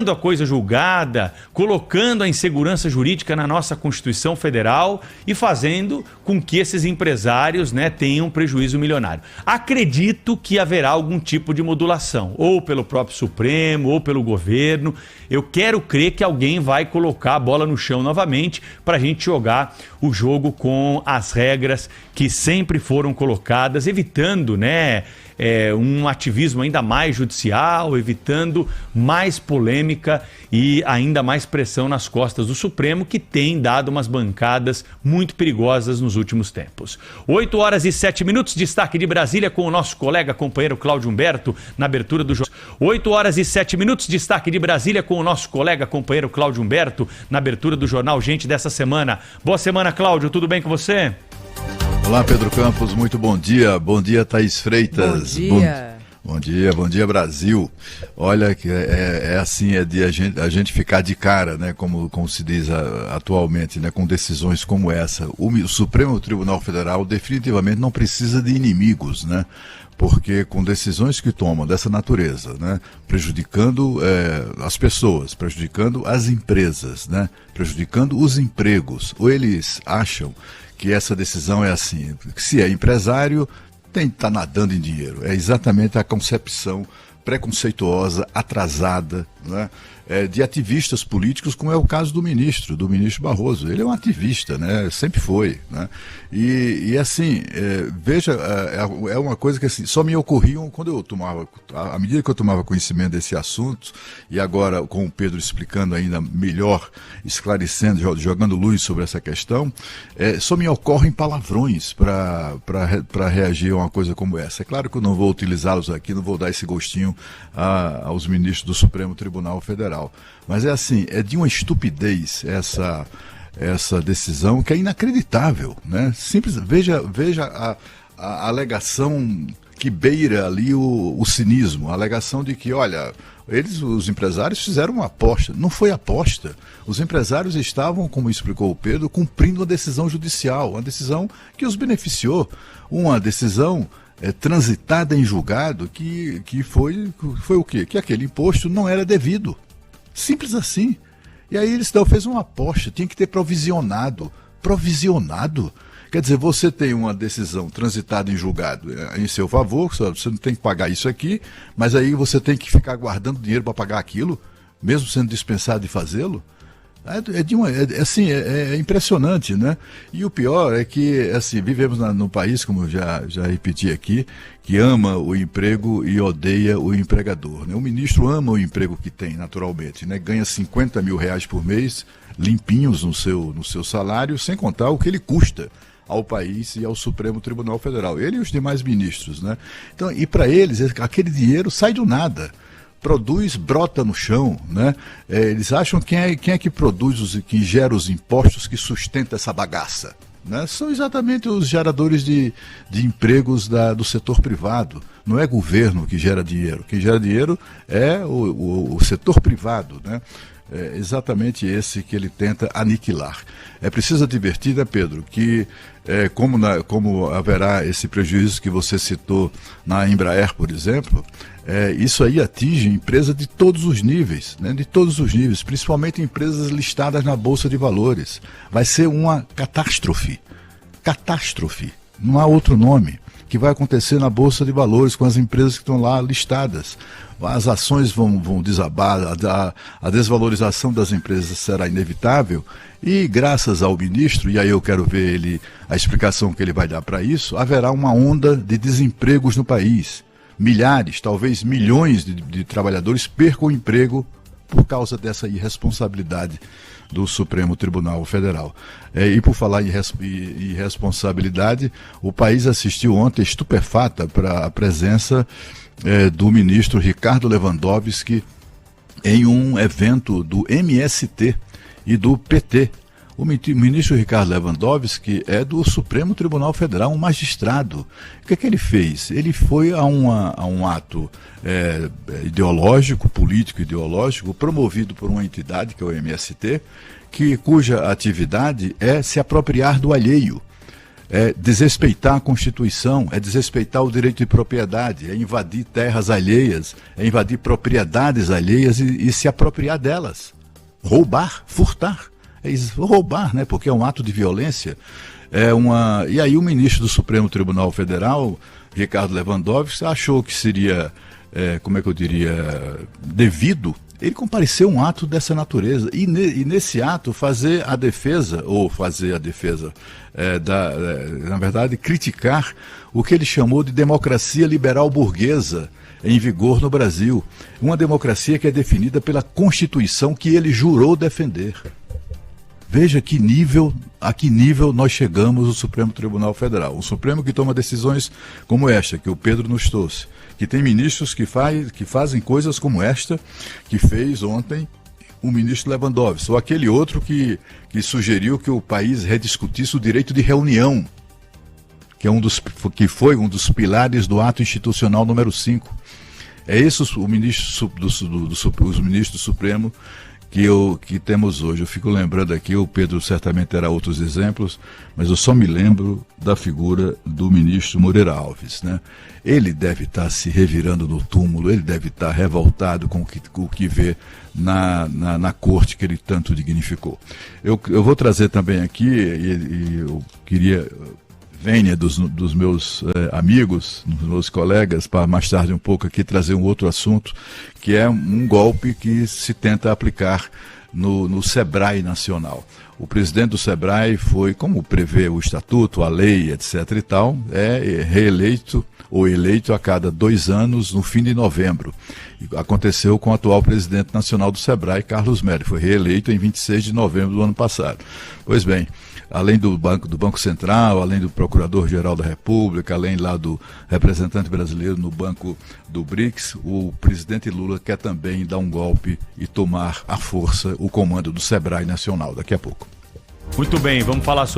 a coisa julgada, colocando a insegurança jurídica na nossa Constituição Federal e fazendo com que esses empresários, tenham um prejuízo milionário. Acredito que haverá algum tipo de modulação, ou pelo próprio Supremo, ou pelo governo. Eu quero crer que alguém vai colocar a bola no chão novamente para a gente jogar o jogo com as regras que sempre foram colocadas, evitando, um ativismo ainda mais judicial, evitando mais polêmica e ainda mais pressão nas costas do Supremo, que tem dado umas bancadas muito perigosas nos últimos tempos. 8h07, destaque de Brasília com o nosso colega, companheiro Cláudio Humberto, na abertura do jornal. 8h07, destaque de Brasília com o nosso colega, companheiro Cláudio Humberto, na abertura do Jornal Gente dessa semana. Boa semana, Cláudio, tudo bem com você? Olá, Pedro Campos, muito bom dia, Thaís Freitas. Bom dia, Brasil. Olha, que é assim, é de a gente ficar de cara, como se diz atualmente, com decisões como essa. O Supremo Tribunal Federal definitivamente não precisa de inimigos, porque com decisões que tomam dessa natureza, prejudicando as pessoas, prejudicando as empresas, prejudicando os empregos, ou eles acham que essa decisão é assim, que se é empresário, tem que estar nadando em dinheiro. É exatamente a concepção preconceituosa, atrasada, de ativistas políticos, como é o caso do ministro Barroso. Ele é um ativista, sempre foi. E assim, veja, é uma coisa que assim, só me ocorriam quando eu tomava, à medida que eu tomava conhecimento desse assunto, e agora com o Pedro explicando ainda melhor, esclarecendo, jogando luz sobre essa questão, só me ocorrem palavrões para reagir a uma coisa como essa. É claro que eu não vou utilizá-los aqui, não vou dar esse gostinho aos ministros do Supremo Tribunal Federal. Mas é assim, é de uma estupidez essa decisão que é inacreditável, Simples, veja a alegação que beira ali o cinismo, a alegação de que, olha, os empresários fizeram uma aposta. Não foi aposta. Os empresários estavam, como explicou o Pedro, cumprindo uma decisão judicial, uma decisão que os beneficiou, uma decisão transitada em julgado que foi o quê? Que aquele imposto não era devido. Simples assim. E aí eles fez uma aposta, tinha que ter provisionado. Provisionado? Quer dizer, você tem uma decisão transitada em julgado em seu favor, você não tem que pagar isso aqui, mas aí você tem que ficar guardando dinheiro para pagar aquilo, mesmo sendo dispensado de fazê-lo? É impressionante, E o pior é que, assim, vivemos num país, como eu já repeti aqui, que ama o emprego e odeia o empregador, O ministro ama o emprego que tem, naturalmente, Ganha 50 mil reais por mês, limpinhos no seu salário, sem contar o que ele custa ao país e ao Supremo Tribunal Federal. Ele e os demais ministros, Então, e para eles, aquele dinheiro sai do nada. Produz, brota no chão, Eles acham quem é que produz, que gera os impostos que sustenta essa bagaça, São exatamente os geradores de empregos do setor privado. Não é governo que gera dinheiro. Quem gera dinheiro é o setor privado, É exatamente esse que ele tenta aniquilar. É preciso advertir, Pedro, que como haverá esse prejuízo que você citou na Embraer, por exemplo, isso aí atinge empresas de todos os níveis, de todos os níveis, principalmente empresas listadas na Bolsa de Valores. Vai ser uma catástrofe. Catástrofe. Não há outro nome. Que vai acontecer na Bolsa de Valores com as empresas que estão lá listadas. As ações vão desabar, a desvalorização das empresas será inevitável e graças ao ministro, e aí eu quero ver a explicação que ele vai dar para isso, haverá uma onda de desempregos no país. Milhares, talvez milhões de trabalhadores percam o emprego por causa dessa irresponsabilidade do Supremo Tribunal Federal. E por falar em irresponsabilidade, o país assistiu ontem estupefata para a presença do ministro Ricardo Lewandowski em um evento do MST e do PT. O ministro Ricardo Lewandowski é do Supremo Tribunal Federal, um magistrado. O que é que ele fez? Ele foi a um ato ideológico, político-ideológico, promovido por uma entidade, que é o MST, cuja atividade é se apropriar do alheio. é desrespeitar a Constituição, é desrespeitar o direito de propriedade, é invadir terras alheias, é invadir propriedades alheias e se apropriar delas. Roubar, furtar. É roubar, né? Porque é um ato de violência. E aí o ministro do Supremo Tribunal Federal, Ricardo Lewandowski, achou que seria, devido. Ele compareceu um ato dessa natureza e nesse ato na verdade, criticar o que ele chamou de democracia liberal burguesa em vigor no Brasil. Uma democracia que é definida pela Constituição que ele jurou defender. Veja a que nível nós chegamos no Supremo Tribunal Federal. Um Supremo que toma decisões como esta, que o Pedro nos trouxe. Que tem ministros que fazem coisas como esta, que fez ontem o ministro Lewandowski. Ou aquele outro que sugeriu que o país rediscutisse o direito de reunião, que foi um dos pilares do ato institucional número 5. É esse os ministros do Supremo que temos hoje. Eu fico lembrando aqui, o Pedro certamente terá outros exemplos, mas eu só me lembro da figura do ministro Moreira Alves, né? Ele deve estar se revirando no túmulo, ele deve estar revoltado com o que vê na corte que ele tanto dignificou. Eu vou trazer também aqui, e eu queria vênia dos meus amigos, dos meus colegas, para mais tarde um pouco aqui trazer um outro assunto, que é um golpe que se tenta aplicar no SEBRAE Nacional. O presidente do SEBRAE foi, como prevê o estatuto, a lei, etc. e tal, reeleito ou eleito a cada 2 anos no fim de novembro. E aconteceu com o atual presidente nacional do SEBRAE, Carlos Melo, foi reeleito em 26 de novembro do ano passado. Pois bem, além do Banco Central, além do Procurador-Geral da República, além lá do representante brasileiro no Banco do BRICS, o presidente Lula quer também dar um golpe e tomar à força o comando do SEBRAE Nacional. Daqui a pouco. Muito bem, vamos falar sobre